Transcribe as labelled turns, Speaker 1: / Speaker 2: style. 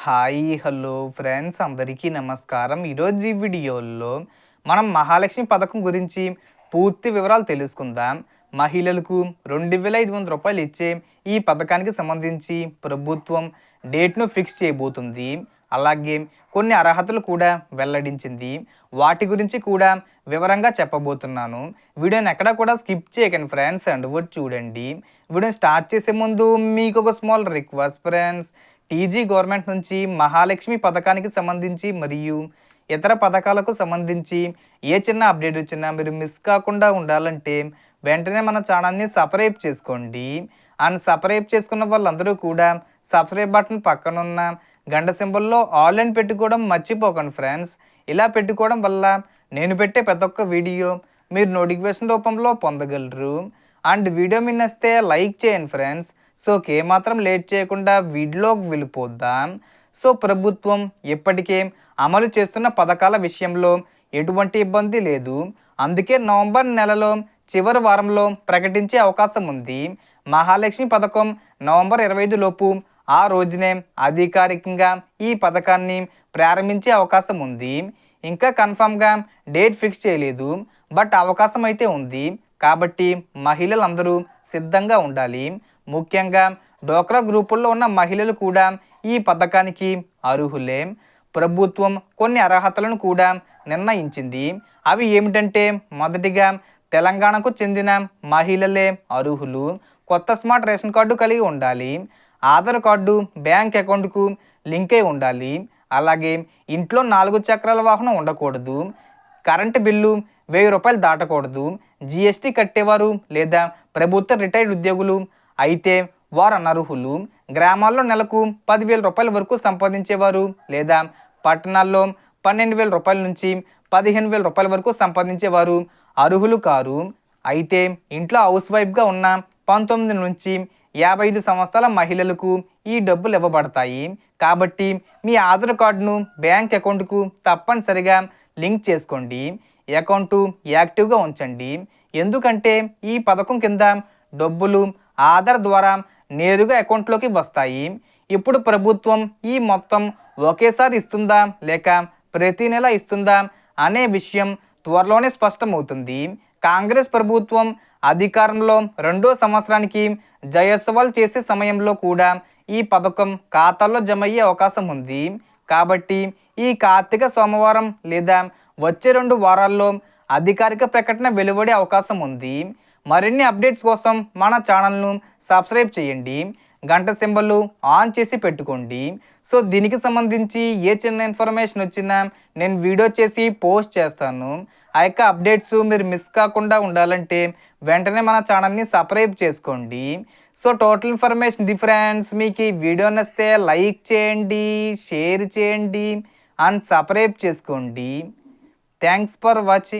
Speaker 1: Hi hello friends అందరికీ నమస్కారం. ఈరోజు ఈ వీడియోలో మనం మహాలక్ష్మి పథకం గురించి పూర్తి వివరాలు తెలుసుకుందాం. మహిళలకు 2500 రూపాయలు ఇచ్చే ఈ పథకానికి సంబంధించి ప్రభుత్వం డేట్ను ఫిక్స్ చేయబోతుంది. అలాగే కొన్ని అర్హతలు కూడా వెల్లడించింది. వాటి గురించి కూడా వివరంగా చెప్పబోతున్నాను. వీడియోని ఎక్కడ కూడా స్కిప్ చేయకండి ఫ్రెండ్స్, అండ్ చూడండి. వీడియోని స్టార్ట్ చేసే ముందు మీకు ఒక small request friends. TG government నుంచి మహాలక్ష్మి పథకానికి సంబంధించి మరియు ఇతర పథకాలకు సంబంధించి ఏ చిన్న అప్డేట్ వచ్చినా మీరు మిస్ కాకుండా ఉండాలంటే వెంటనే మన ఛానల్ని సబ్స్క్రైబ్ చేసుకోండి. అండ్ సబ్స్క్రైబ్ చేసుకున్న వాళ్ళందరూ కూడా సబ్స్క్రైబ్ బటన్ పక్కనున్న గంట సింబల్లో ఆల్ అని పెట్టుకోవడం మర్చిపోకండి ఫ్రెండ్స్. ఇలా పెట్టుకోవడం వల్ల నేను పెట్టే ప్రతి ఒక్క వీడియో మీరు నోటిఫికేషన్ రూపంలో పొందగలరు. అండ్ వీడియో మీ నచ్చితే లైక్ చేయండి ఫ్రెండ్స్. సో ఏమాత్రం లేట్ చేయకుండా వీడియోకి వెళ్ళిపోద్దాం. సో ప్రభుత్వం ఇప్పటికే అమలు చేస్తున్న పథకాల విషయంలో ఎటువంటి ఇబ్బంది లేదు. అందుకే నవంబర్ నెలలో చివరి వారంలో ప్రకటించే అవకాశం ఉంది. మహాలక్ష్మి పథకం నవంబర్ 25 లోపు ఆ రోజునే అధికారికంగా ఈ పథకాన్ని ప్రారంభించే అవకాశం ఉంది. ఇంకా కన్ఫామ్గా డేట్ ఫిక్స్ చేయలేదు, బట్ అవకాశం అయితే ఉంది. కాబట్టి మహిళలందరూ సిద్ధంగా ఉండాలి. ముఖ్యంగా డోక్రా గ్రూపుల్లో ఉన్న మహిళలు కూడా ఈ పథకానికి అర్హులే. ప్రభుత్వం కొన్ని అర్హతలను కూడా నిర్ణయించింది. అవి ఏమిటంటే, మొదటిగా తెలంగాణకు చెందిన మహిళలే అర్హులు. కొత్త స్మార్ట్ రేషన్ కార్డు కలిగి ఉండాలి. ఆధార్ కార్డు బ్యాంక్ అకౌంట్కు లింక్ అయి ఉండాలి. అలాగే ఇంట్లో 4 చక్రాల వాహనం ఉండకూడదు. కరెంటు బిల్లు 1000 రూపాయలు దాటకూడదు. జిఎస్టీ కట్టేవారు లేదా ప్రభుత్వ రిటైర్డ్ ఉద్యోగులు అయితే వారు అనర్హులు. గ్రామాల్లో నెలకు 10,000 రూపాయల వరకు సంపాదించేవారు లేదా పట్టణాల్లో 12,000 రూపాయల నుంచి 15,000 రూపాయల వరకు సంపాదించేవారు అర్హులు కారు. అయితే ఇంట్లో హౌస్ వైఫ్గా ఉన్న 19 నుంచి 55 సంవత్సరాల మహిళలకు ఈ డబ్బులు ఇవ్వబడతాయి. కాబట్టి మీ ఆధార్ కార్డును బ్యాంక్ అకౌంట్కు తప్పనిసరిగా లింక్ చేసుకోండి. అకౌంటు యాక్టివ్గా ఉంచండి. ఎందుకంటే ఈ పథకం కింద డబ్బులు ఆధార్ ద్వారా నేరుగా అకౌంట్లోకి వస్తాయి. ఇప్పుడు ప్రభుత్వం ఈ మొత్తం ఒకేసారి ఇస్తుందా లేక ప్రతి నెల ఇస్తుందా అనే విషయం త్వరలోనే స్పష్టమవుతుంది. కాంగ్రెస్ ప్రభుత్వం అధికారంలో 2వ సంవత్సరానికి జయోత్సవాలు చేసే సమయంలో కూడా ఈ పథకం ఖాతాల్లో జమ అయ్యే అవకాశం ఉంది. కాబట్టి ఈ కార్తీక సోమవారం లేదా వచ్చే 2 వారాల్లో అధికారిక ప్రకటన వెలువడే అవకాశం ఉంది. మరిన్ని అప్డేట్స్ కోసం మన ఛానల్ను సబ్స్క్రైబ్ చేయండి. గంట సింబల్ ఆన్ చేసి పెట్టుకోండి. సో దీనికి సంబంధించి ఏ చిన్న ఇన్ఫర్మేషన్ వచ్చినా నేను వీడియో చేసి పోస్ట్ చేస్తాను. ఆ యొక్క అప్డేట్స్ మీరు మిస్ కాకుండా ఉండాలంటే వెంటనే మన ఛానల్ని సబ్స్క్రైబ్ చేసుకోండి. So total information the friends. మీకు ఈ వీడియో నచ్చితే లైక్ చేయండి, షేర్ చేయండి అండ్ సబ్స్క్రైబ్ చేసుకోండి. Thanks for watching.